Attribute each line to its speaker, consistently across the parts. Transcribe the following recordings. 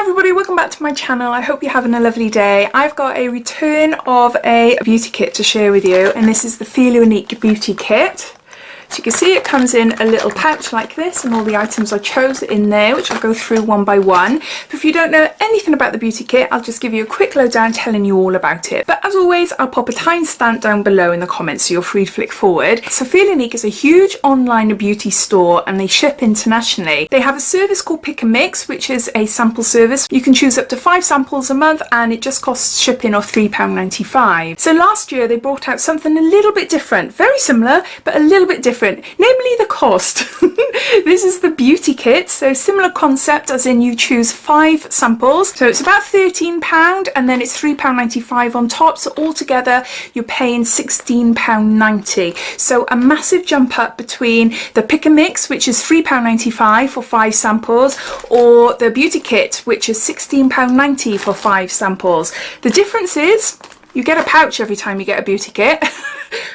Speaker 1: Hi everybody, welcome back to my channel. I hope you're having a lovely day. I've got a return of a beauty kit to share with you, and this is the Feel Unique beauty kit. So you can see it comes in a little pouch like this, and all the items I chose are in there, which I'll go through one by one. But if you don't know anything about the beauty kit, I'll just give you a quick lowdown telling you all about it. But as always, I'll pop a timestamp down below in the comments so you're free to flick forward. So Feel Unique is a huge online beauty store and they ship internationally. They have a service called Pick and Mix, which is a sample service. You can choose up to 5 samples a month and it just costs shipping of £3.95. So last year they brought out something a little bit different, very similar, but a little bit different. Namely the cost. This is the beauty kit, so similar concept as in you choose 5 samples, so it's about £13 and then it's £3.95 on top, so altogether you're paying £16.90. So a massive jump up between the Pick and Mix, which is £3.95 for 5 samples, or the beauty kit, which is £16.90 for 5 samples. The difference is you get a pouch every time you get a beauty kit.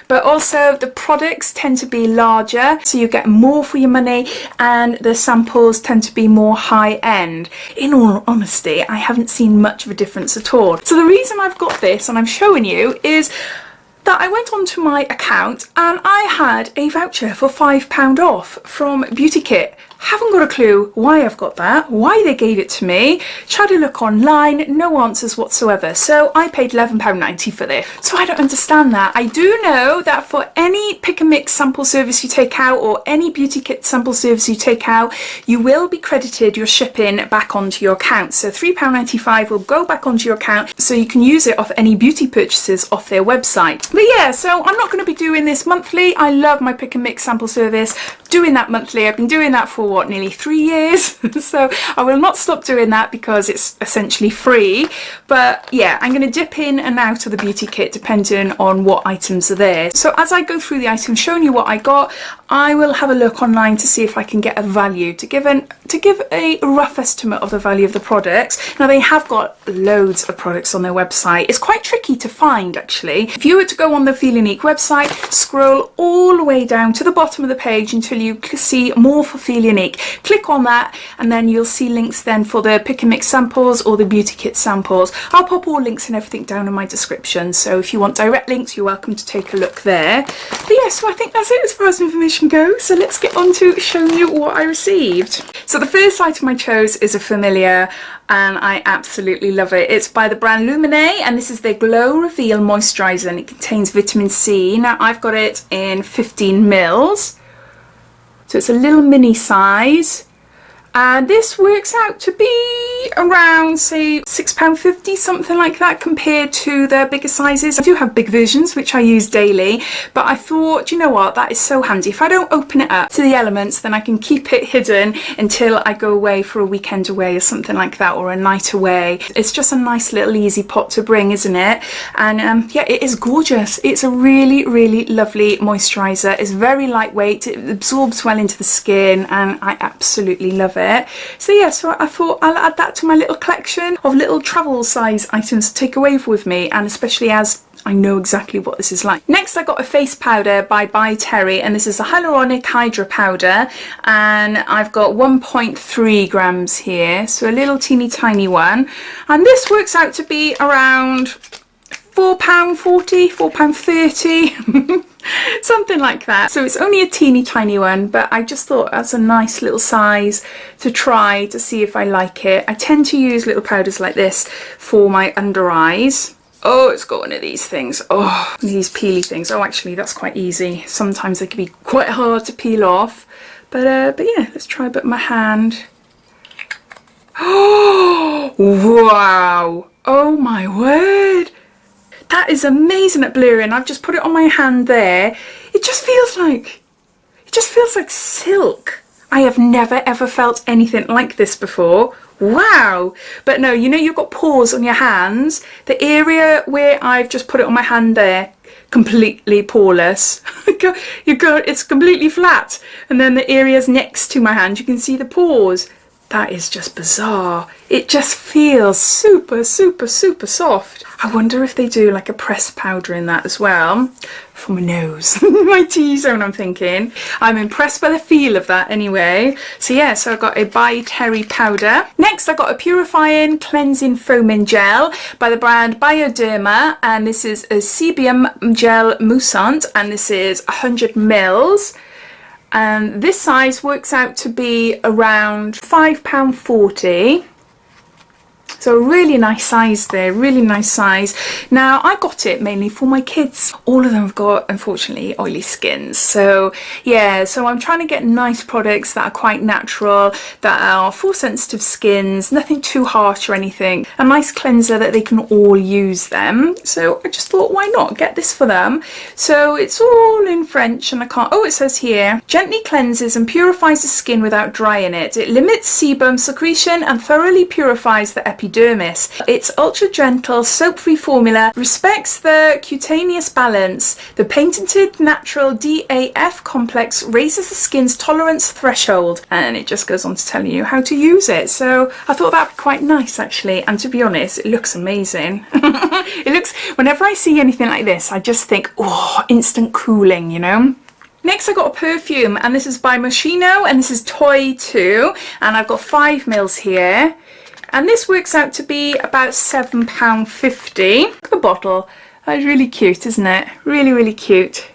Speaker 1: But also the products tend to be larger, so you get more for your money, and the samples tend to be more high-end. In all honesty, I haven't seen much of a difference at all. So the reason I've got this and I'm showing you is that I went onto my account and I had a voucher for £5 off from Beauty Kit. Haven't got a clue why I've got that, why they gave it to me. Tried to look online, no answers whatsoever. So I paid £11.90 for this. So I don't understand that. I do know that for any Pick and Mix sample service you take out or any Beauty Kit sample service you take out, you will be credited your shipping back onto your account. So £3.95 will go back onto your account so you can use it off any beauty purchases off their website. But yeah, so I'm not going to be doing this monthly. I love my Pick and Mix sample service. Doing that monthly, I've been doing that for what, nearly 3 years. So I will not stop doing that because it's essentially free. But yeah, I'm going to dip in and out of the beauty kit depending on what items are there. So as I go through the items showing you what I got, I will have a look online to see if I can get a value to give a rough estimate of the value of the products. Now they have got loads of products on their website. It's quite tricky to find actually. If you were to go on the Feel Unique website, scroll all the way down to the bottom of the page until you see more for Feel Unique. Click on that and then you'll see links then for the Pick and Mix samples or the beauty kit samples. I'll pop all links and everything down in my description, so if you want direct links you're welcome to take a look there. But yeah, so I think that's it as far as information goes, so let's get on to showing you what I received. So the first item I chose is a familiar and I absolutely love it. It's by the brand Lumine and this is their Glow Reveal Moisturiser and it contains vitamin C. Now I've got it in 15 mils. So it's a little mini size, and this works out to be around, say, £6.50, something like that, compared to the bigger sizes. I do have big versions, which I use daily, but I thought, you know what, that is so handy. If I don't open it up to the elements, then I can keep it hidden until I go away for a weekend away or something like that, or a night away. It's just a nice little easy pot to bring, isn't it? And yeah, it is gorgeous. It's a really, really lovely moisturiser. It's very lightweight, it absorbs well into the skin, and I absolutely love it. So yeah, so I thought I'll add that to my little collection of little travel size items to take away with me, and especially as I know exactly what this is like. Next I got a face powder by Terry, and this is a hyaluronic hydra powder, and I've got 1.3 grams here, so a little teeny tiny one, and this works out to be around £4.40, £4.30. Something like that. So it's only a teeny tiny one, but I just thought that's a nice little size to try to see if I like it. I tend to use little powders like this for my under eyes. Oh, it's got one of these things. Oh, these peely things. Oh, actually that's quite easy. Sometimes they can be quite hard to peel off. But yeah, let's try it with my hand. Oh, wow. Oh my word. That is amazing at blurring. I've just put it on my hand there. It just feels like silk. I have never ever felt anything like this before. Wow. But no, you know, you've got pores on your hands. The area where I've just put it on my hand there, completely poreless. It's completely flat. And then the areas next to my hand, you can see the pores. That is just bizarre. It just feels super, super, super soft. I wonder if they do like a pressed powder in that as well. For my nose, my T-zone, I'm thinking. I'm impressed by the feel of that anyway. So yeah, so I got a By Terry powder. Next I got a purifying cleansing foaming gel by the brand Bioderma, and this is a sebum gel moussant, and this is 100 mils. And this size works out to be around £5.40. So a really nice size there, really nice size. Now I got it mainly for my kids. All of them have got, unfortunately, oily skins. So yeah, so I'm trying to get nice products that are quite natural, that are for sensitive skins, nothing too harsh or anything. A nice cleanser that they can all use them. So I just thought, why not get this for them? So it's all in French and I can't, oh, it says here, gently cleanses and purifies the skin without drying it. It limits sebum secretion and thoroughly purifies the epidermis. Its ultra gentle soap-free formula respects the cutaneous balance. The patented natural DAF complex raises the skin's tolerance threshold, and it just goes on to tell you how to use it. So I thought that would be quite nice actually, and to be honest, it looks amazing. It looks, whenever I see anything like this, I just think, oh, instant cooling, you know. Next I got a perfume, and this is by Moschino, and this is Toy 2, and I've got 5 mils here. And this works out to be about £7.50. Look at the bottle. That is really cute, isn't it? Really, really cute.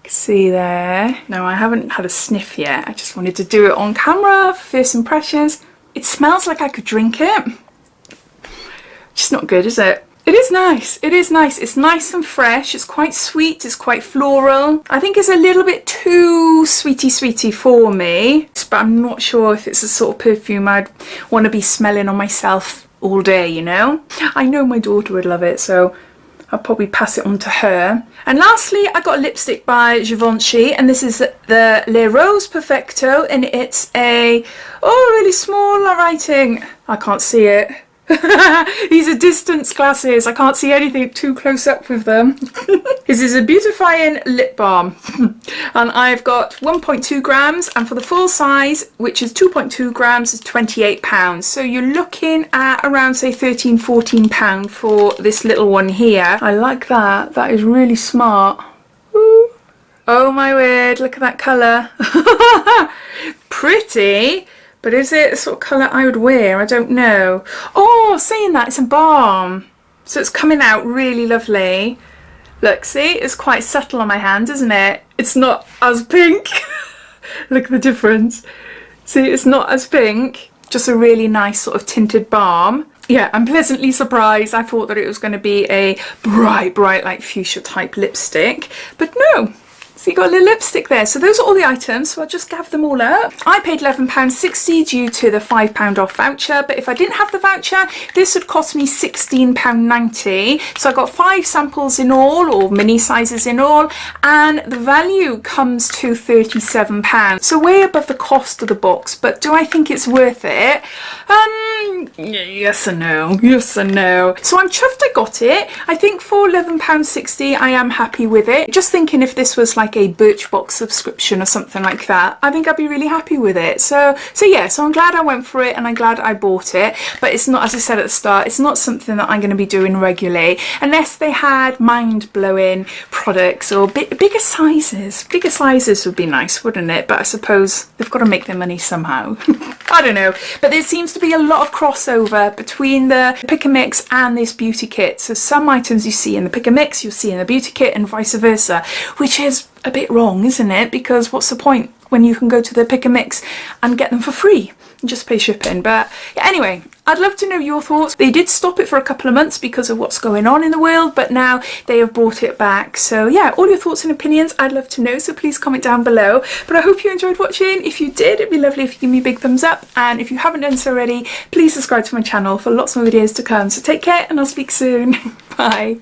Speaker 1: See there. No, I haven't had a sniff yet. I just wanted to do it on camera for first impressions. It smells like I could drink it. Just not good, is it? It is nice. It is nice. It's nice and fresh. It's quite sweet. It's quite floral. I think it's a little bit too sweety for me, but I'm not sure if it's the sort of perfume I'd want to be smelling on myself all day, you know? I know my daughter would love it, so I'll probably pass it on to her. And lastly, I got a lipstick by Givenchy, and this is the Le Rose Perfecto, and it's a, oh, really small writing. I can't see it. These are distance glasses. I can't see anything too close up with them. This is a beautifying lip balm. And I've got 1.2 grams, and for the full size, which is 2.2 grams, is £28. So you're looking at around, say, £13–14 for this little one here. I like that. That is really smart. Ooh. Oh my word, look at that colour. Pretty. But is it the sort of colour I would wear? I don't know. Oh, saying that, it's a balm. So it's coming out really lovely. Look, see? It's quite subtle on my hand, isn't it? It's not as pink. Look at the difference. See, it's not as pink. Just a really nice sort of tinted balm. Yeah, I'm pleasantly surprised. I thought that it was going to be a bright, like fuchsia type lipstick. But no. So you got a little lipstick there. So those are all the items, so I'll just gather them all up. I paid £11.60 due to the £5 off voucher, but if I didn't have the voucher, this would cost me £16.90. So I got 5 samples in all, or mini sizes in all, and the value comes to £37. So way above the cost of the box, but do I think it's worth it? Yes and no. Yes and no. So I'm chuffed I got it. I think for £11.60 I am happy with it. Just thinking if this was like a Birchbox subscription or something like that, I think I'd be really happy with it. So yeah, so I'm glad I went for it, and I'm glad I bought it. But it's not, as I said at the start, it's not something that I'm going to be doing regularly unless they had mind-blowing products or bigger sizes. Bigger sizes would be nice, wouldn't it? But I suppose they've got to make their money somehow. I don't know, but there seems to be a lot of crossover between the Pick and Mix and this beauty kit. So some items you see in the Pick and Mix, you'll see in the beauty kit, and vice versa, which is a bit wrong, isn't it? Because what's the point when you can go to the Pick and Mix and get them for free and just pay shipping? But yeah, anyway, I'd love to know your thoughts. They did stop it for a couple of months because of what's going on in the world, but now they have brought it back. So yeah, all your thoughts and opinions I'd love to know, so please comment down below. But I hope you enjoyed watching. If you did, it'd be lovely if you give me a big thumbs up, and if you haven't done so already, please subscribe to my channel for lots more videos to come. So take care, and I'll speak soon. Bye.